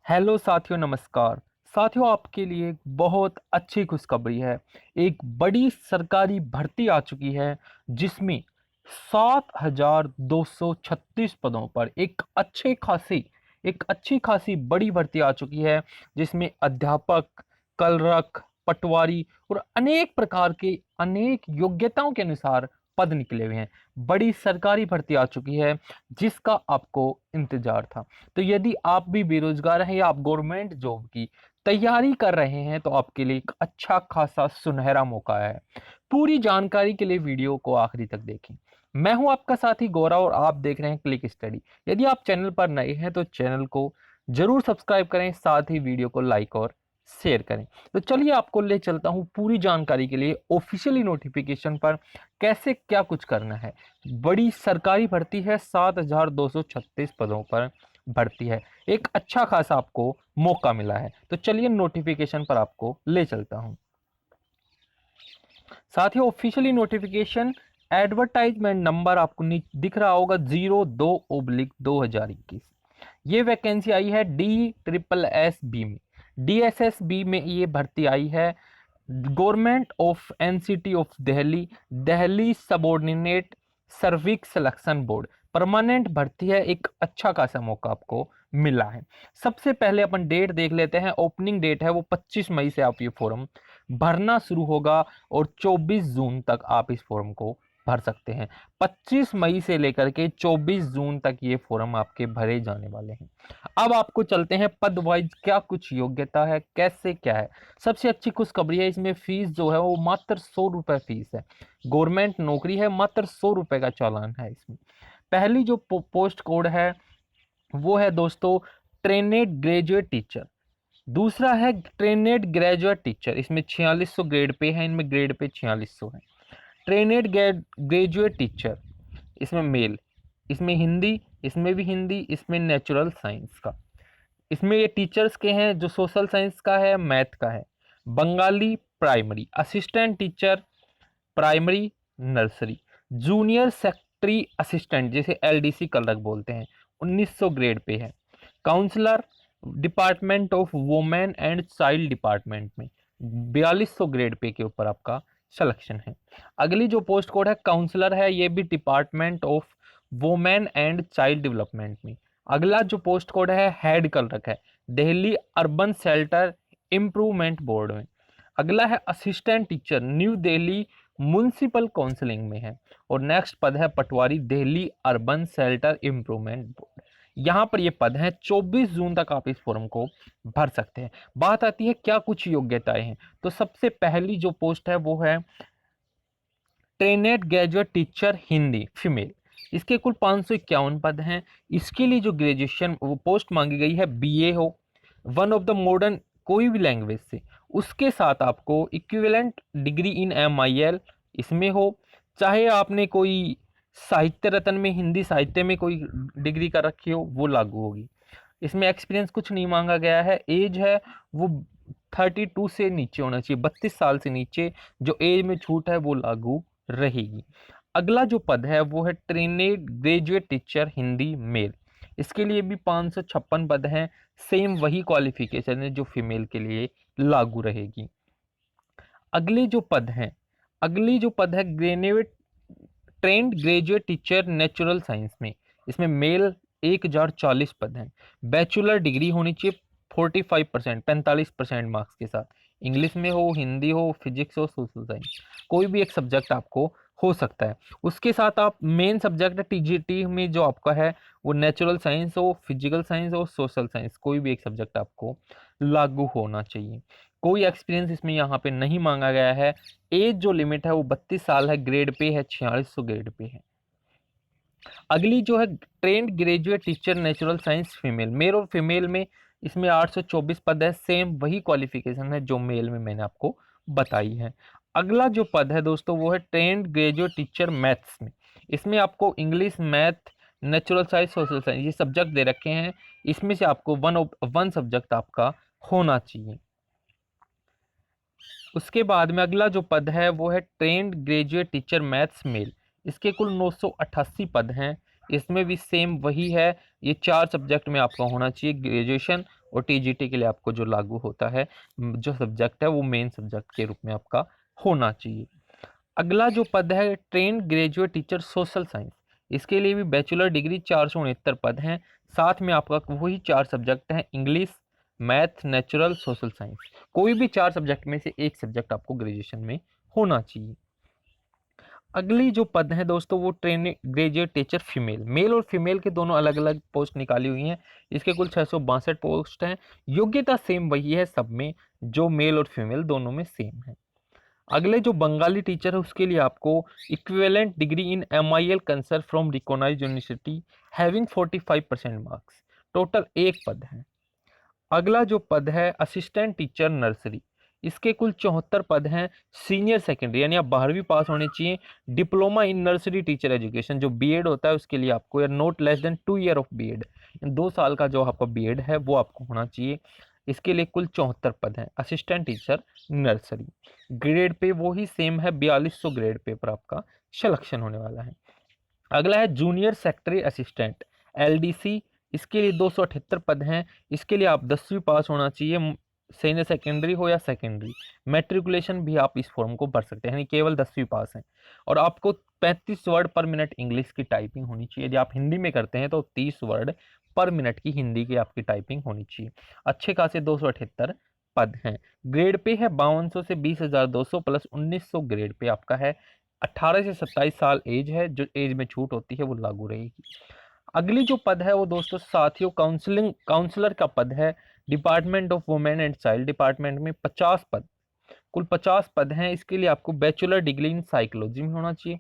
Hello साथियों, नमस्कार। साथियों, आपके लिए एक बहुत अच्छी खुशखबरी है। एक बड़ी सरकारी भर्ती आ चुकी है जिसमें 7,236 पदों पर एक अच्छी खासी बड़ी भर्ती आ चुकी है, जिसमें अध्यापक, कलरक, पटवारी और अनेक प्रकार के अनेक योग्यताओं के अनुसार पद निकले हुए हैं। बड़ी सरकारी भर्ती आ चुकी है जिसका आपको इंतजार था। तो यदि आप भी बेरोजगार हैं या आप गवर्नमेंट जॉब की तैयारी कर रहे हैं तो आपके लिए एक अच्छा खासा सुनहरा मौका है। पूरी जानकारी के लिए वीडियो को आखिरी तक देखें। मैं हूं आपका साथी गौरव और आप देख रहे हैं क्लिक स्टडी। यदि आप चैनल पर नए हैं तो चैनल को जरूर सब्सक्राइब करें, साथ ही वीडियो को लाइक और शेयर करें। तो चलिए आपको ले चलता हूं पूरी जानकारी के लिए ऑफिशियली नोटिफिकेशन पर कैसे क्या कुछ करना है। बड़ी सरकारी भर्ती है, 7,236 पदों पर भर्ती है। एक अच्छा खासा आपको मौका मिला है। तो चलिए नोटिफिकेशन पर आपको ले चलता हूं। साथ ही ऑफिशियली नोटिफिकेशन एडवर्टाइजमेंट नंबर आपको दिख रहा होगा 02/2021। ये वैकेंसी आई है DSSB में। DSSB में ये भर्ती आई है। Government of NCT of Delhi, Delhi subordinate service selection board, permanent भर्ती है। एक अच्छा खासा मौका आपको मिला है। सबसे पहले अपन डेट देख लेते हैं। ओपनिंग डेट है वो 25 मई से आप ये फॉर्म भरना शुरू होगा और 24 जून तक आप इस फॉर्म को भर सकते हैं। 25 मई से लेकर के 24 जून तक ये फॉर्म आपके भरे जाने वाले हैं। अब आपको चलते हैं पद वाइज क्या कुछ योग्यता है, कैसे क्या है। सबसे अच्छी खुशखबरी है, इसमें फीस जो है वो मात्र 100 रुपए फीस है। गवर्नमेंट नौकरी है, मात्र 100 रुपए का चालान है इसमें। पहली जो पोस्ट कोड है वो है दोस्तों ट्रेनेड ग्रेजुएट टीचर। दूसरा है ट्रेनेड ग्रेजुएट टीचर, इसमें 4600 ग्रेड पे है, इनमें ग्रेड पे 4600 है। ट्रेनेड ग्रेजुएट टीचर, इसमें मेल, इसमें हिंदी, इसमें भी हिंदी, इसमें नेचुरल साइंस का। इसमें ये टीचर्स के हैं जो सोशल साइंस का है, मैथ का है। Bengali primary, assistant teacher primary nursery, junior secretary assistant जिसे LDC कलरक बोलते हैं, 1900 ग्रेड पे है। Counsellor department of women and child department में 4200 ग्रेड पे के ऊपर आपका सिलेक्शन है। अगली जो पोस्ट कोड है काउंसलर है, ये भी department of women and child development में। अगला जो पोस्ट कोड है हेड कलरक है, Delhi urban shelter improvement board में। अगला है assistant teacher, new Delhi municipal counselling में है। और नेक्स्ट पद है patwari, Delhi urban shelter improvement board. यहाँ पर ये पद हैं। 24 जून तक आप इस फॉर्म को भर सकते हैं। बात आती है क्या कुछ योग्यताएं हैं। तो सबसे पहली जो पोस्ट है वो है ट्रेनेड ग्रेजुएट टीचर हिंदी फीमेल। इसके कुल 551 पद हैं। इसके लिए जो ग्रेजुएशन वो पोस्ट मांगी गई है BA हो, वन ऑफ द मॉडर्न कोई भी लैंग्वेज से, उसके साथ आपको इक्विवेलेंट डिग्री इन MIL इसमें हो। चाहे आपने कोई साहित्य रत्न में, हिंदी साहित्य में कोई डिग्री कर रखी हो, वो लागू होगी। इसमें एक्सपीरियंस कुछ नहीं मांगा गया है। एज है वो 32 से नीचे होना चाहिए, 32 साल से नीचे जो एज में छूट है वो लागू रहेगी। अगला जो पद है वो है ट्रेनेड ग्रेजुएट टीचर हिंदी मेल। इसके लिए भी 556 पद हैं। सेम वही क्वालिफिकेशन है जो फीमेल के लिए लागू रहेगी। अगले जो पद हैं, अगली जो पद है graduate trend graduate teacher natural science में। इसमें मेल 1040 पद हैं। बैचलर डिग्री होनी चाहिए 45%, 45% मार्क्स के साथ। इंग्लिश में हो, हिंदी हो, फिजिक्स हो, सोशल साइंस, कोई भी एक सब्जेक्ट आपको हो सकता है। उसके साथ आप मेन सब्जेक्ट TGT में जो आपका है वो नेचुरल साइंस हो, फिजिकल साइंस हो, सोशल साइंस, कोई भी एक सब्जेक्ट आपको लागू होना चाहिए। कोई एक्सपीरियंस इसमें यहाँ पे नहीं मांगा गया है। एज जो लिमिट है वो 32 साल है। ग्रेड पे है 4600 ग्रेड पे है। अगली जो है trained graduate teacher natural science female, male और फीमेल में इसमें 824 पद है। सेम वही क्वालिफिकेशन है जो मेल में मैंने आपको बताई है। अगला जो पद है दोस्तों वो है ट्रेंड ग्रेजुएट टीचर मैथ्स में। इसमें आपको English, math, natural science, social science ये सब्जेक्ट दे रखे हैं। इसमें से आपको वन सब्जेक्ट आपका होना चाहिए। उसके बाद में अगला जो पद है वो है trained graduate teacher maths male. इसके कुल 988 पद हैं। इसमें भी सेम वही है, ये 4 सब्जेक्ट में आपका होना चाहिए ग्रेजुएशन और टीजीटी के लिए आपको जो लागू होता है जो सब्जेक्ट है वो मेन सब्जेक्ट के रूप में आपका होना चाहिए। अगला जो पद है train graduate teacher social science, इसके लिए भी बैचलर डिग्री 469 पद हैं। साथ में आपका वही 4 सब्जेक्ट हैं, English, math, natural, social science. कोई भी 4 सब्जेक्ट में से एक सब्जेक्ट आपको ग्रेजुएशन में होना चाहिए। अगली जो पद है दोस्तों वो training graduate teacher female, male और फीमेल के दोनों अलग अलग पोस्ट निकाली हुई हैं। इसके कुल 662 पोस्ट हैं। योग्यता सेम वही है सब में, जो मेल और फीमेल दोनों में सेम है। अगले जो बंगाली टीचर है उसके लिए आपको equivalent degree in MIL concern from recognised university having 45% marks, total एक पद है। अगला जो पद है असिस्टेंट टीचर नर्सरी, इसके कुल 74 पद हैं। सीनियर सेकेंडरी यानी आप 12वीं पास होने चाहिए। Diploma in nursery teacher education जो बीएड होता है उसके लिए आपको या not less than 2 year of BEd, 2 साल का जो आपका बीएड है वो आपको होना चाहिए। इसके लिए कुल 74 पद हैं assistant teacher nursery. Grade pay वही सेम है, 4200 ग्रेड पे पर आपका सिलेक्शन होने वाला है। अगला है जूनियर सेक्रेटरी असिस्टेंट LDC, इसके लिए 278 पद हैं। इसके लिए आप 10वीं पास होना चाहिए, सीनियर सेकेंडरी हो या सेकेंडरी। मैट्रिकुलेशन भी आप इस फॉर्म को भर सकते हैं, यानी केवल 10वीं पास हैं। और आपको 35 वर्ड पर मिनट इंग्लिश की टाइपिंग होनी चाहिए। यदि आप हिंदी में करते हैं तो 30 वर्ड पर मिनट की हिंदी की आपकी टाइपिंग होनी चाहिए। अच्छे खासे 278 पद हैं। ग्रेड पे है 5200 से 20,200 प्लस 1900 ग्रेड पे आपका है। 18 से 27 साल एज है, जो एज में छूट होती है वो लागू रहेगी। अगली जो पद है वो दोस्तों साथियों काउंसलर का पद है। Department of women and child department में 50 पद, कुल 50 पद हैं। इसके लिए आपको बैचलर डिग्री इन साइकोलॉजी में होना चाहिए,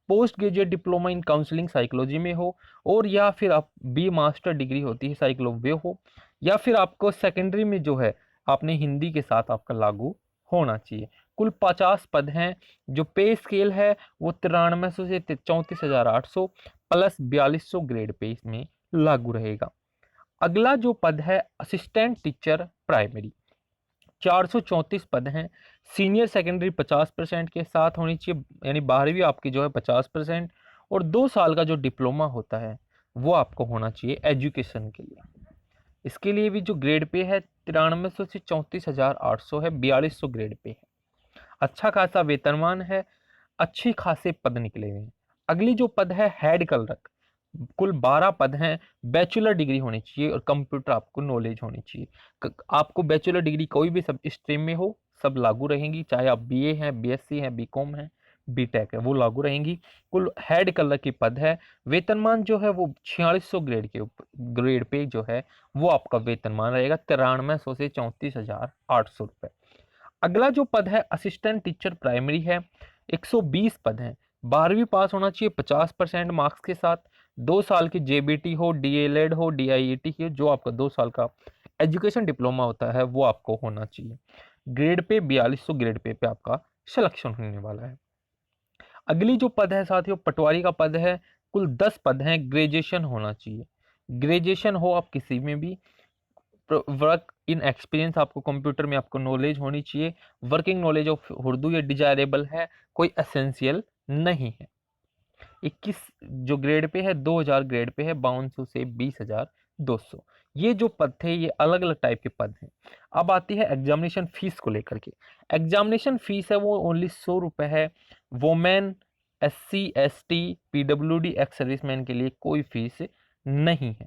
post graduate diploma in counselling psychology में हो, और या फिर आप बी मास्टर डिग्री होती है साइकोलॉजी हो, या फिर आपको सेकेंडरी में जो है आपने हिंदी के साथ आपका लागू होना चाहिए। कुल 50 पद हैं। जो पे स्केल है वो 9300 से 34,800 प्लस 4200 ग्रेड पे इसमें लागू रहेगा। अगला जो पद है असिस्टेंट टीचर प्राइमरी, 434 पद हैं। सीनियर सेकेंडरी 50% के साथ होनी चाहिए, यानी 12वीं आपकी जो है 50%, और 2 साल का जो डिप्लोमा होता है वो आपको होना चाहिए एजुकेशन के लिए। इसके लिए भी जो ग्रेड पे है 9300 से 34,800 है, 4200 ग्रेड पे है। अच्छा खासा वेतनमान है, अच्छी खासे पद निकले हुए हैं। अगली जो पद है हेड क्लर्क, कुल 12 पद हैं। बैचलर डिग्री होनी चाहिए और कंप्यूटर आपको नॉलेज होनी चाहिए। आपको बैचलर डिग्री कोई भी सब स्ट्रीम में हो सब लागू रहेंगी, चाहे आप BA हैं, BSc हैं, BCom हैं, BTech है, वो लागू रहेंगी। कुल हेड क्लर्क की पद है। वेतनमान जो है वो 4600 ग्रेड के ऊपर ग्रेड पे जो है वो आपका वेतनमान रहेगा 9300 से 34,800 रुपये। अगला जो पद है असिस्टेंट टीचर प्राइमरी है, 120 पद हैं। 12वीं पास होना चाहिए 50% मार्क्स के साथ। 2 साल की JBT हो, DLED हो, DIET हो, जो आपका 2 साल का एजुकेशन डिप्लोमा होता है वो आपको होना चाहिए। ग्रेड पे 4200 ग्रेड पे आपका सिलेक्शन होने वाला है। अगली जो पद है साथियों पटवारी का पद है। कुल 10 पद हैं, ग्रेजुएशन होना चाहिए। ग्रेजुएशन हो आप किसी में भी, वर्क इन एक्सपीरियंस आपको कंप्यूटर में आपको नॉलेज होनी चाहिए। वर्किंग नॉलेज ऑफ उर्दू ये डिजायरेबल है, कोई एसेंशियल नहीं है। 21 जो ग्रेड पे है, 2000 ग्रेड पे है, 5200 से 20,200। ये जो पद थे ये अलग अलग टाइप के पद हैं। अब आती है एग्जामिनेशन फीस को लेकर के। एग्जामिनेशन फीस है वो ओनली 100 रुपये है। Women, SC ST PWD ex serviceman के लिए कोई फीस नहीं है,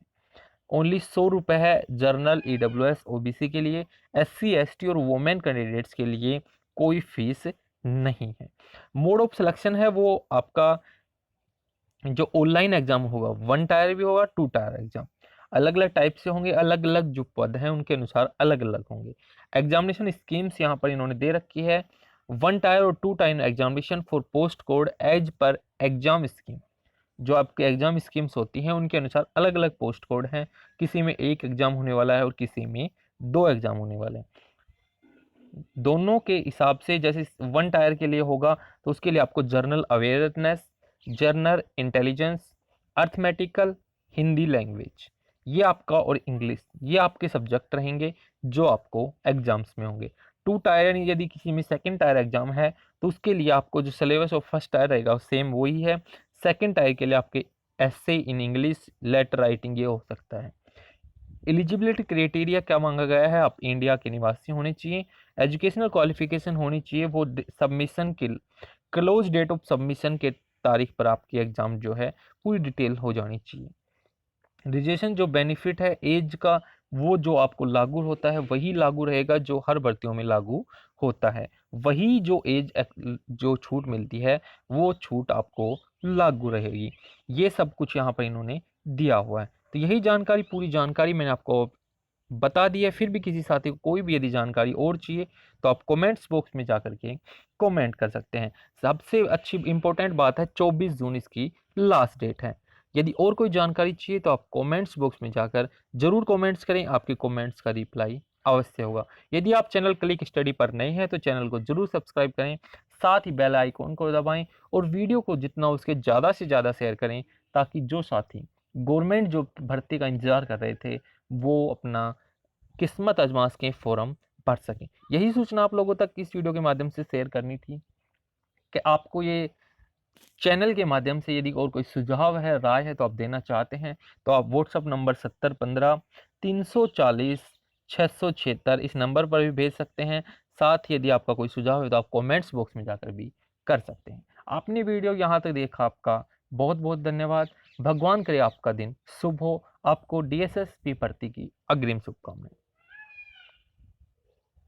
ओनली 100 रुपये है। जर्नल EWS OBC के लिए, SC ST और वोमेन कैंडिडेट्स के लिए कोई फीस नहीं है। मोड ऑफ सिलेक्शन है वो आपका जो ऑनलाइन एग्जाम होगा, 1 टायर भी होगा, 2 टायर एग्जाम, अलग अलग टाइप से होंगे, अलग अलग जो पद हैं उनके अनुसार अलग अलग होंगे। एग्जामिनेशन स्कीम्स यहाँ पर इन्होंने दे रखी है। 1 टायर और 2 tier examination for post code as per exam scheme, जो आपके एग्जाम स्कीम्स होती हैं उनके अनुसार अलग अलग पोस्ट कोड हैं। किसी में 1 एग्जाम होने वाला है और किसी में 2 एग्जाम होने वाले हैं। दोनों के हिसाब से जैसे 1 टायर के लिए होगा तो उसके लिए आपको journal awareness, journal intelligence, arithmetical, Hindi language ये आपका, और इंग्लिश ये आपके सब्जेक्ट रहेंगे जो आपको एग्जाम्स में होंगे। 2 टायर यानी यदि किसी में 2nd टायर एग्जाम है तो उसके लिए आपको जो सिलेबस ऑफ 1st टायर रहेगा सेम वही है। 2nd टायर के लिए आपके एसे इन इंग्लिश, लेटर राइटिंग ये हो सकता है। एलिजिबिलिटी क्राइटेरिया क्या मांगा गया है, आप इंडिया के निवासी होने चाहिए, एजुकेशनल क्वालिफिकेशन होनी चाहिए, वो सबमिशन के क्लोज डेट ऑफ सबमिशन के तारीख पर आपकी एग्जाम जो है पूरी डिटेल हो जानी चाहिए। रिजर्वेशन जो बेनिफिट है एज का, वो जो आपको लागू होता है वही लागू रहेगा जो हर भर्तियों में लागू होता है, वही जो जो छूट मिलती है वो छूट आपको लागू रहेगी। ये सब कुछ यहाँ पर इन्होंने दिया हुआ है। तो यही जानकारी, पूरी जानकारी मैंने आपको बता दी है। फिर भी किसी साथी को कोई भी यदि जानकारी और चाहिए तो आप कमेंट्स बॉक्स में जाकर के कमेंट कर सकते हैं। सबसे अच्छी इंपॉर्टेंट बात है 24 जून इसकी लास्ट डेट है। यदि और कोई जानकारी चाहिए तो आप कमेंट्स बॉक्स में जाकर जरूर कमेंट्स करें, आपके कमेंट्स का रिप्लाई अवश्य होगा। यदि आप चैनल क्लिक स्टडी पर नए हैं तो चैनल को जरूर सब्सक्राइब करें, साथ ही बेल आइकॉन को दबाएं और वीडियो को जितना उसके ज़्यादा से ज़्यादा शेयर करें, ताकि जो साथी गवर्नमेंट जो भर्ती का इंतजार कर रहे थे वो अपना किस्मत आजमा के फॉर्म भर सकें। यही सूचना आप लोगों तक इस वीडियो के माध्यम से शेयर करनी थी कि आपको ये चैनल के माध्यम से यदि और कोई सुझाव है, राय है तो आप देना चाहते हैं तो आप व्हाट्सअप नंबर 7015 340 676 इस नंबर पर भी भेज सकते हैं। साथ ही यदि आपका कोई सुझाव है तो आप कमेंट्स बॉक्स में जाकर भी कर सकते हैं। आपने वीडियो यहाँ तक देखा, आपका बहुत बहुत धन्यवाद। भगवान करे आपका दिन शुभ हो। आपको DSSP भर्ती की अग्रिम शुभकामनाएं।